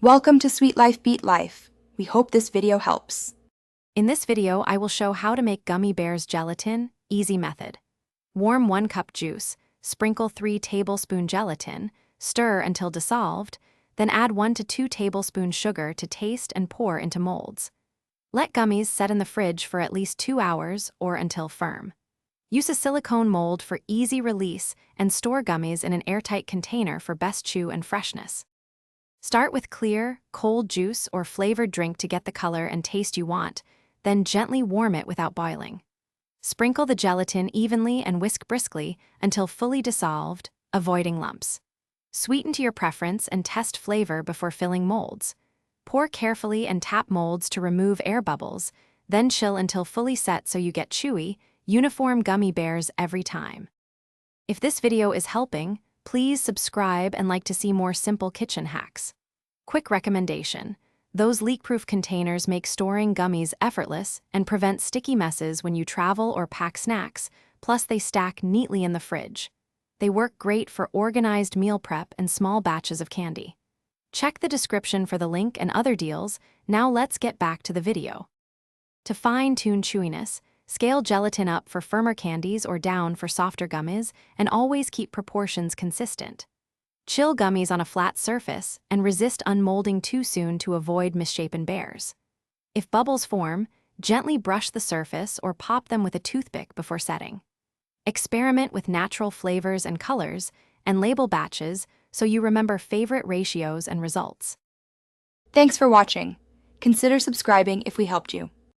Welcome to Sweet Life Beat Life. We hope this video helps. In this video, I will show how to make gummy bears gelatin, easy method. Warm 1 cup juice, sprinkle 3 tablespoon gelatin, stir until dissolved, then add 1 to 2 tablespoons sugar to taste and pour into molds. Let gummies set in the fridge for at least 2 hours or until firm. Use a silicone mold for easy release and store gummies in an airtight container for best chew and freshness. Start with clear, cold juice or flavored drink to get the color and taste you want, then gently warm it without boiling. Sprinkle the gelatin evenly and whisk briskly until fully dissolved, avoiding lumps. Sweeten to your preference and test flavor before filling molds. Pour carefully and tap molds to remove air bubbles, then chill until fully set so you get chewy, uniform gummy bears every time. If this video is helping, please subscribe and like to see more simple kitchen hacks. Quick recommendation: those leak-proof containers make storing gummies effortless and prevent sticky messes when you travel or pack snacks, plus they stack neatly in the fridge. They work great for organized meal prep and small batches of candy. Check the description for the link and other deals. Now let's get back to the video. To fine-tune chewiness, scale gelatin up for firmer candies or down for softer gummies, and always keep proportions consistent. Chill gummies on a flat surface and resist unmolding too soon to avoid misshapen bears. If bubbles form, gently brush the surface or pop them with a toothpick before setting. Experiment with natural flavors and colors, and label batches so you remember favorite ratios and results. Thanks for watching. Consider subscribing if we helped you.